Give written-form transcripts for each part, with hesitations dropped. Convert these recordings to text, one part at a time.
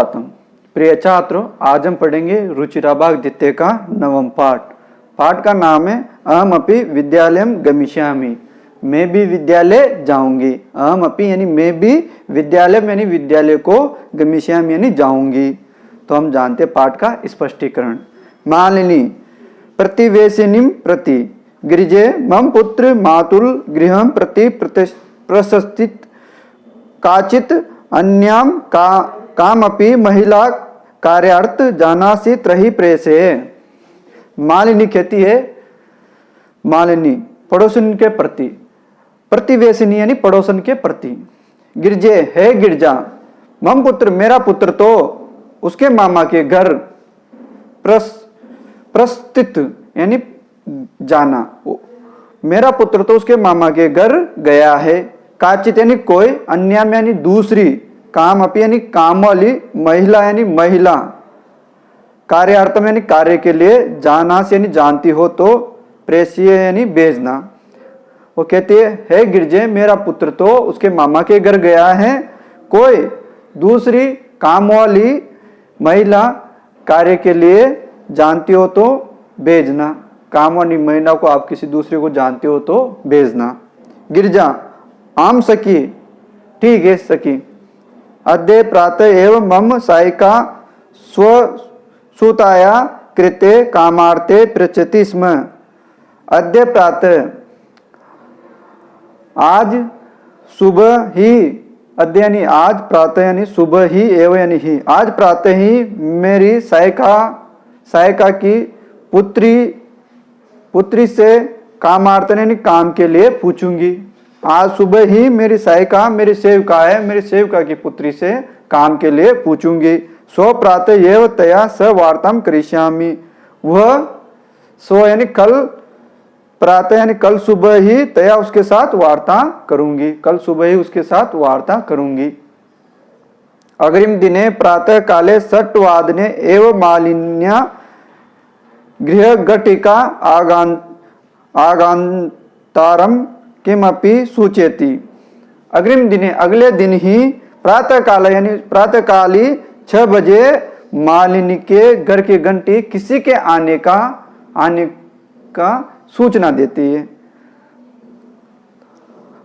सुप्रभातम। प्रिय छात्रों, आज हम पढ़ेंगे रुचिराभाग द्वितीय का 9वां पाठ। पाठ का नाम है अहम अपि विद्यालयम गमिष्यामि। मैं भी विद्यालय जाऊंगी। अहम अपि यानी मैं भी, विद्यालय यानी विद्यालय को, गमिष्यामि यानी जाऊंगी। तो हम जानते पाठ का स्पष्टीकरण। मालिनी प्रतिवेशिनीं प्रति गृहे मम पुत्र मातुल गृहं प्रति प्रशस्तित काचित अन्याम कामपि महिला कार्यार्थ जानासि त्रही प्रेसे। मालिनी कहती है, मालिनी पड़ोसन के प्रति, प्रतिवेशिनी यानी पड़ोसन के प्रति, गिरजे है गिरजा, मम पुत्र मेरा पुत्र तो उसके मामा के घर, प्रस्थित यानी जाना, मेरा पुत्र तो उसके मामा के घर गया है। काचित यानी कोई, अन्याम यानी दूसरी, काम अपी यानी काम वाली, महिला यानी महिला, कार्यार्थम यानी कार्य के लिए, जानास यानी जानती हो तो, प्रेषीय यानी भेजना। वो कहती है गिरजे मेरा पुत्र तो उसके मामा के घर गया है, कोई दूसरी काम वाली महिला कार्य के लिए जानती हो तो भेजना। काम वाली महिला को आप किसी दूसरे को जानते हो तो भेजना। गिरजा आम सखी, ठीक है सखी। अद्य प्रातः एव मम सायिका स्वसुताया कृते कामार्थे पृच्छति स्म। अद्य प्रातः आज सुबह ही, अद्य यानी आज, प्रातः यानी सुबह ही, एवं यानी ही, आज प्रातः ही मेरी सायिका की पुत्री से कामार्थ यानी काम के लिए पूछूंगी। आज सुबह ही मेरी सायिका, मेरी सेविका है, मेरी सेविका की पुत्री से काम के लिए पूछूंगी। सो प्रातः एव तया स वार्ताम करिष्यामि। वह सो यानी कल, प्रातः यानी कल सुबह ही, तया उसके साथ वार्ता करूंगी, कल सुबह ही उसके साथ वार्ता करूंगी। अग्रिम दिने प्रातः काले 6 वादने एव मालिन्या गृह घटिका आगांतारम किमपि सूचेति। अग्रिम दिने अगले दिन ही, प्रातः काल यानी प्रातः काली 6 बजे मालिनी के घर की घंटी किसी के आने का सूचना देती है।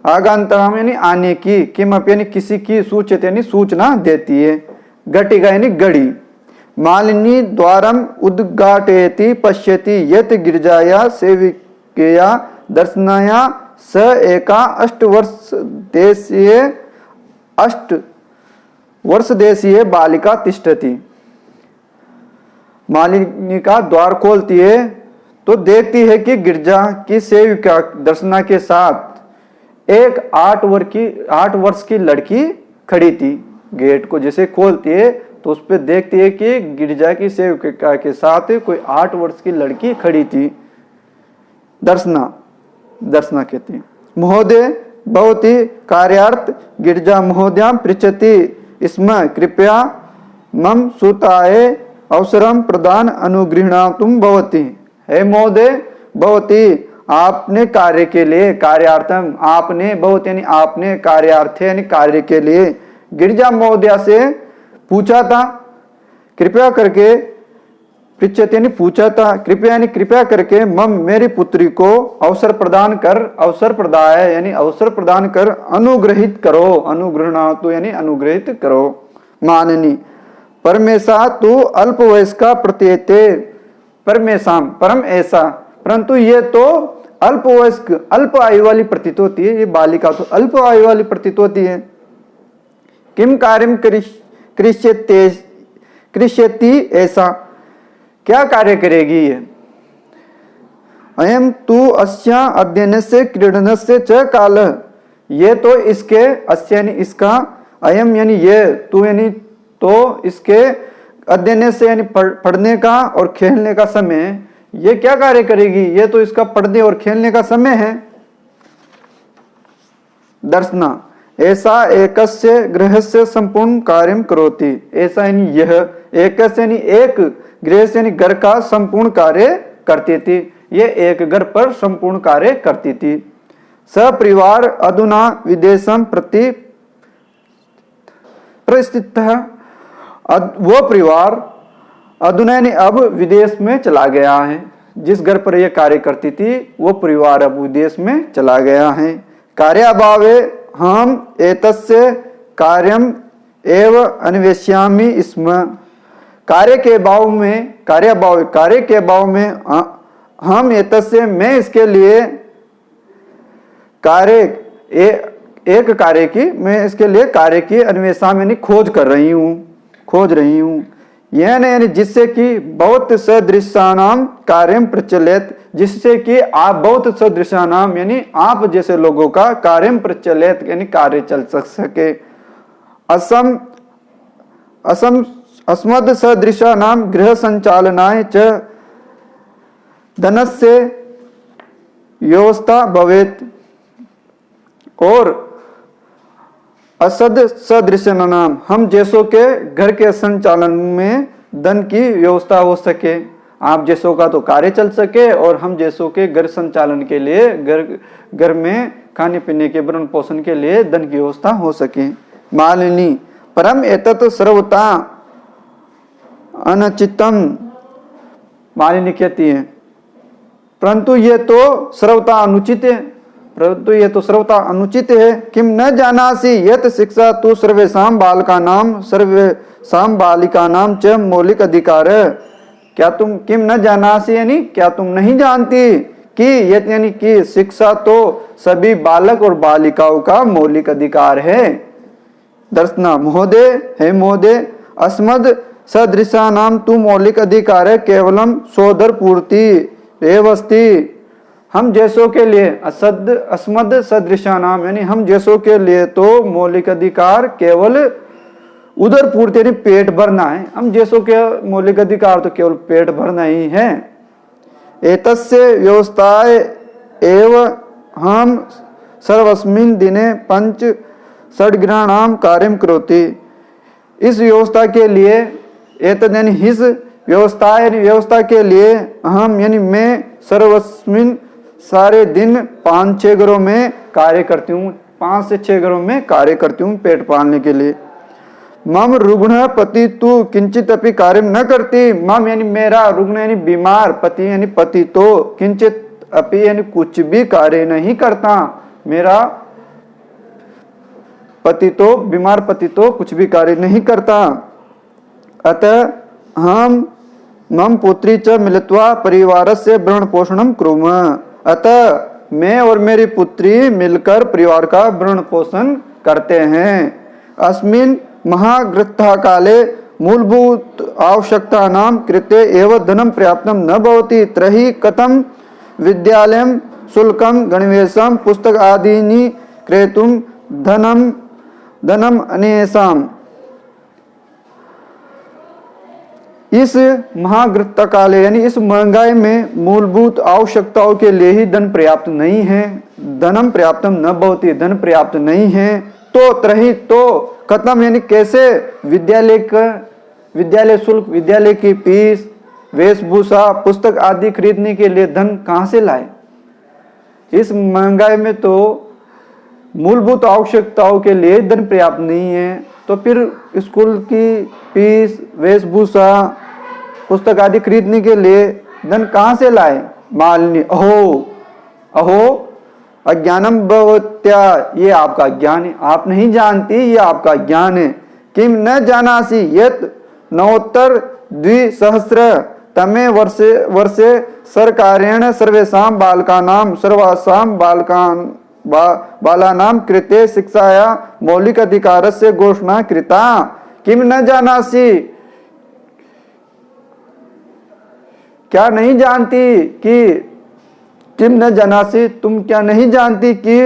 आगांतरम यानी आने की, किमपि यानी किसी की, सूचित यानी सूचना देती है। घटिका यानी घड़ी। मालिनी द्वारम उद्घाटयति पश्यति यत् गिरजाया सेविकया दर्शनाया स एका 8 वर्ष देशीय बालिका तिष्ठति। मालिनी का द्वार खोलती है तो देखती है कि गिरजा की सेविका दर्शना के साथ एक 8 वर्ष की लड़की खड़ी थी। गेट को जैसे खोलती है तो उस पर देखती है कि गिरजा की सेविका के साथ कोई 8 वर्ष की लड़की खड़ी थी। दर्शना कहती है। महोदय भवती कार्यार्थ गिरजा महोदयां पृच्छति स्म, कृपया मम सुताय अवसरम प्रदान अनुगृह्णातुं भवति। हे महोदय, भवती आपने कार्य के लिए, कार्यार्थम आपने, भवती यानी आपने, कार्यार्थ यानी कार्य के लिए गिरजा महोदया से पूछा था, कृपया करके, पृच्छति यानी पूछा था, कृपया यानी कृपया करके, मम मेरी पुत्री को अवसर प्रदान कर, अवसर प्रदाय यानी अवसर प्रदान कर, अनुग्रहित करो, अनुगृह्णातु यानी अनुग्रहित करो। माननी परमेशा तू अल्प वयस्का प्रतीयते। परमेशाम परम ऐसा, परंतु ये तो अल्प वयस्क, अल्प आयु वाली प्रतीत होती है। ये बालिका तो अल्प आयु वाली प्रतीत होती है। किम कार्यम कृष्यति ऐसा, क्या कार्य करेगी ये। अयम तू अस्या अध्ययनस्य क्रीडनस्य च काल, ये तो इसके, अस्य यानी इसका, अयम यानी ये, तू यानी तो, इसके अध्ययन से यानी पढ़ने का और खेलने का समय। ये क्या कार्य करेगी, ये तो इसका पढ़ने और खेलने का समय है। दर्शना ऐसा एकस्य गृहस्य संपूर्ण कार्यम करोति। ऐसा यानी यह, एकस्य यानी एक, गृह यानी घर का संपूर्ण कार्य करती थी। ये एक घर पर संपूर्ण कार्य करती थी। सपरिवार अधुना विदेशम प्रति प्रस्थित वो परिवार अधुना यानी अब विदेश में चला गया है। जिस घर पर यह कार्य करती थी वो परिवार अब विदेश में चला गया है। कार्याभावे हम एतस्य कार्यम एव अन्वेष्यामि स्म। कार्य के अभाव में हम एतस्य मैं इसके लिए एक कार्य की अन्वेषण यानी खोज रही हूँ यानी जिससे कि बहुत सदृशानाम कार्यम प्रचलित, जिससे कि आप बहुत सदृशानाम यानी आप जैसे लोगों का कार्यम प्रचलित यानी कार्य चल सके। अस्मद सदृशानाम गृह संचालनाय च धनस्य व्यवस्था भवेत्। और असद सदृशानाम हम जैसों के घर के संचालन में धन की व्यवस्था हो सके। आप जैसों का तो कार्य चल सके और हम जैसों के घर संचालन के लिए घर में खाने पीने के भरण पोषण के लिए धन की व्यवस्था हो सके। मालिनी परम एतत् सर्वथा अनचितम। मालिनी कहती है परंतु ये तो सर्वथा अनुचित है। किम न जानासि यत शिक्षा तो सर्वेषां बालिकानां च मौलिक अधिकार। क्या तुम किम न जानासि यानी क्या तुम नहीं जानती कि यत यानी कि शिक्षा तो सभी बालक और बालिकाओं का मौलिक अधिकार है। दर्शना महोदय अस्मद सदृशानां तु मौलिक अधिकार केवलम सोदर पूर्ति एवस्ति। हम जैसों के लिए अस्मद सदृशानाम यानी हम जैसों के लिए तो मौलिक अधिकार केवल उदर पूर्ति यानी पेट भरना है। हम जैसों के मौलिक अधिकार तो केवल पेट भरना ही है। एतस्य व्यवस्थाय एव हम सर्वस्मिन् दिने 5 षड्ग्रहाणां कार्यं करोति। इस व्यवस्था के लिए एतद यानी इस व्यवस्था के लिए हम यानी मैं सर्वस्मिन् सारे दिन 5-6 घरों में कार्य करती हूँ। 5 से 6 घरों में कार्य करती हूँ पेट पालने के लिए। मम रुग्ण पति तू किंचित अपि कार्य न करती। मम यानी मेरा, रुग्ण यानी बीमार, पति यानी पति तो किंचित अपि यानी कुछ भी कार्य नहीं करता। मेरा पति तो बीमार पति तो कुछ भी कार्य नहीं करता। अतः हम मम पुत्री च मिलित्वा परिवारस्य भरण पोषणं कुर्मः। अतः मैं और मेरी पुत्री मिलकर परिवार का भरण पोषण करते हैं। अस्मिन् महाग्रथा काले मूलभूत आवश्यकतानां कृते एव धनं पर्याप्तं न भवति तर्हि कथं विद्यालयं शुल्कं गणवेशं पुस्तक आदीनि क्रेतुं धनम अन्येषाम्। इस महाग्रता काले यानी इस महंगाई में मूलभूत आवश्यकताओं के लिए ही धन पर्याप्त नहीं है। धनम पर्याप्तम न भवति धन पर्याप्त नहीं है तो त्रही तो खत्म यानी कैसे विद्यालय शुल्क, विद्यालय की फीस, वेशभूषा, पुस्तक आदि खरीदने के लिए धन कहाँ से लाए। इस महंगाई में तो मूलभूत आवश्यकताओं के लिए धन पर्याप्त नहीं है तो फिर स्कूल की फीस, वेशभूषा, पुस्तक आदि खरीदने के लिए धन कहाँ से लाए। मालिनी अहो अज्ञानम भवत्या, ये आपका ज्ञान है, आप नहीं जानती, ये आपका ज्ञान है। किम न जानासि यत् नवोत्तर 2000 तमे वर्षे सरकारेण सर्वेषां बालानां कृते शिक्षाया मौलिक अधिकारस्य घोषणा कृता। किम न जानासि, क्या नहीं जानती कि किम न जानासि तुम क्या नहीं जानती कि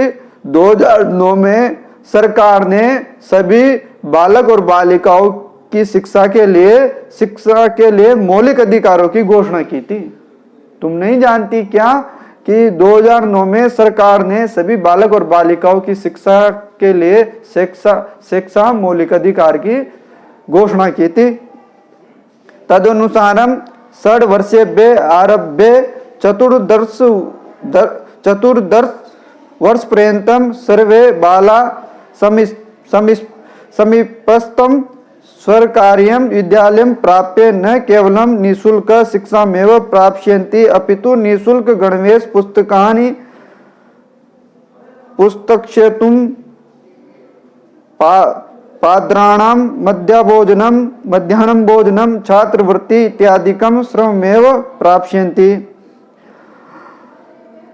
2009 में सरकार ने सभी बालक और बालिकाओं की शिक्षा के लिए मौलिक अधिकारों की घोषणा की थी। तुम नहीं जानती क्या कि 2009 में सरकार ने सभी बालक और बालिकाओं की शिक्षा के लिए शिक्षा मौलिक अधिकार की घोषणा की थी। तदनुसारम 6 वर्षेभ्य आरभ्य चतुर्दश वर्ष पर्यंतम सर्वे बाला समीपस्थम सर्वकार्यं विद्यालयं प्राप्य न केवलं निःशुल्क शिक्षामेव प्राप्स्यन्ति अपितु निःशुल्क गणवेश पुस्तकानि पुस्तकक्षेतुं पात्राणां मध्याह्नं भोजनं छात्रवृत्ति इत्यादिकं श्रममेव प्राप्स्यन्ति।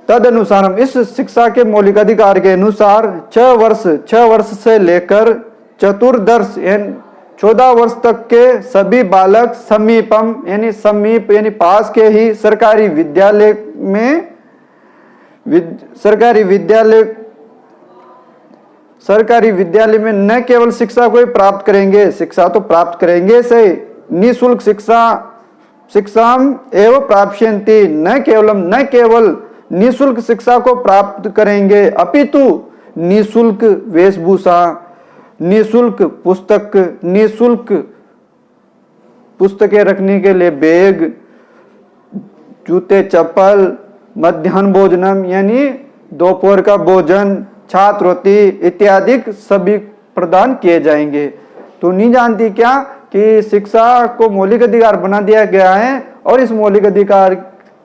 तदनुसार इस शिक्षा के मौलिक अधिकार के अनुसार 6 वर्ष से लेकर चतुर्दश यानी 14 वर्ष तक के सभी बालक समीपम यानी समीप यानी पास के ही सरकारी विद्यालय में न केवल शिक्षा को ही प्राप्त करेंगे, शिक्षा तो प्राप्त करेंगे सही, निःशुल्क शिक्षा एवं प्राप्स्यन्ति, न केवल निःशुल्क शिक्षा को प्राप्त करेंगे अपितु निःशुल्क वेशभूषा, निःशुल्क पुस्तकें रखने के लिए बैग, जूते चप्पल, मध्याह्न भोजनम यानी दोपहर का भोजन, छात्रवृत्ति इत्यादि सभी प्रदान किए जाएंगे। तो नहीं जानती क्या कि शिक्षा को मौलिक अधिकार बना दिया गया है और इस मौलिक अधिकार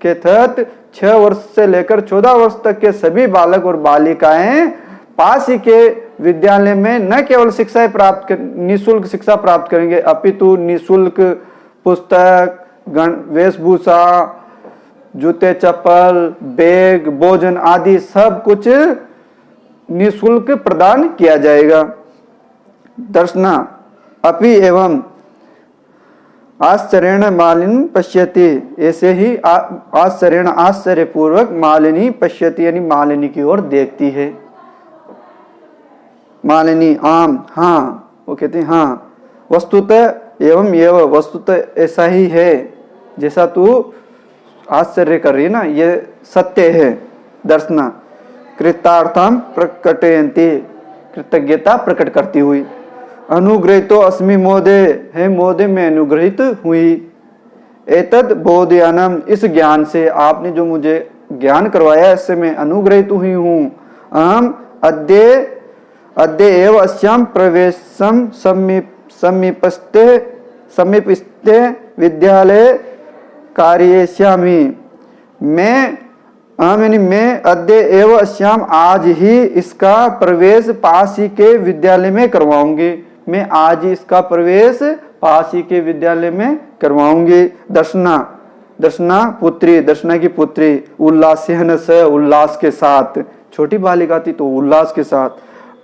के तहत 6 वर्ष से लेकर 14 वर्ष तक के सभी बालक और बालिकाएं पास ही के विद्यालय में न केवल निःशुल्क शिक्षा प्राप्त करेंगे अपितु निःशुल्क पुस्तक, वेशभूषा, जूते चप्पल, बैग, भोजन आदि सब कुछ निःशुल्क प्रदान किया जाएगा। दर्शना अपि एवं आश्चर्येण मालिनी पश्यति, ऐसे ही आश्चर्यपूर्वक मालिनी पश्यति यानी मालिनी की ओर देखती है। मालिनी आम हाँ, वो कहते हैं हाँ, वस्तुतः एवं एवं वस्तुतः ऐसा ही है जैसा तू आश्चर्य कर रही है ना, ये सत्य है। दर्शना कृतार्थम प्रकटयन्ति, कृतज्ञता प्रकट करती हुई। अनुग्रहितो अस्मि महोदय, है महोदय मैं अनुग्रहित हुई। एतद बोधयानम, इस ज्ञान से आपने जो मुझे ज्ञान करवाया इससे मैं अनुग्रहित हुई हूँ। अहम अद्य एव अस्याम प्रवेशम समीपस्थे विद्यालय कार्यस्यामि। मैं अद्य एव अस्याम आज ही इसका प्रवेश पास ही के विद्यालय में करवाऊंगी। मैं आज ही इसका प्रवेश पास ही के विद्यालय में करवाऊंगी। दर्शना पुत्री, दर्शना की पुत्री उल्लासेन से, उल्लास के साथ, छोटी बालिका थी तो उल्लास के साथ।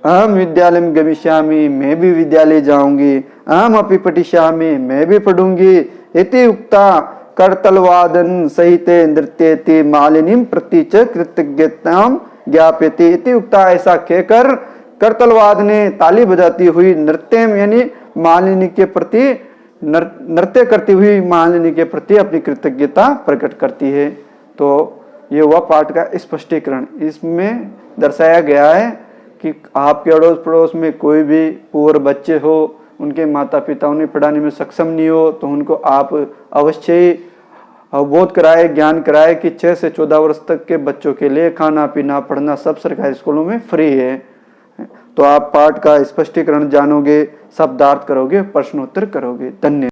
अहम विद्यालय में गमिष्यामि, मैं भी विद्यालय जाऊंगी। अहम अपि पठिष्यामि, मैं भी पढ़ूंगी। इति उक्ता करतलवादन सहिते नृत्येति मालिनीं प्रति च कृतज्ञतां ज्ञापयति। इति उक्ता, ऐसा कहकर करतलवाद ने ताली बजाती हुई नृत्यम यानी मालिनी के प्रति नृत्य करती हुई मालिनी के प्रति अपनी कृतज्ञता प्रकट करती है। तो ये हुआ पाठ का स्पष्टीकरण। इसमें दर्शाया गया है कि आपके अड़ोस पड़ोस में कोई भी पुअर बच्चे हो, उनके माता पिता उन्हें पढ़ाने में सक्षम नहीं हो, तो उनको आप अवश्य ही अवबोध कराए, ज्ञान कराए कि 6 से 14 वर्ष तक के बच्चों के लिए खाना पीना पढ़ना सब सरकारी स्कूलों में फ्री है। तो आप पाठ का स्पष्टीकरण जानोगे, शब्दार्थ करोगे, प्रश्नोत्तर करोगे। धन्यवाद।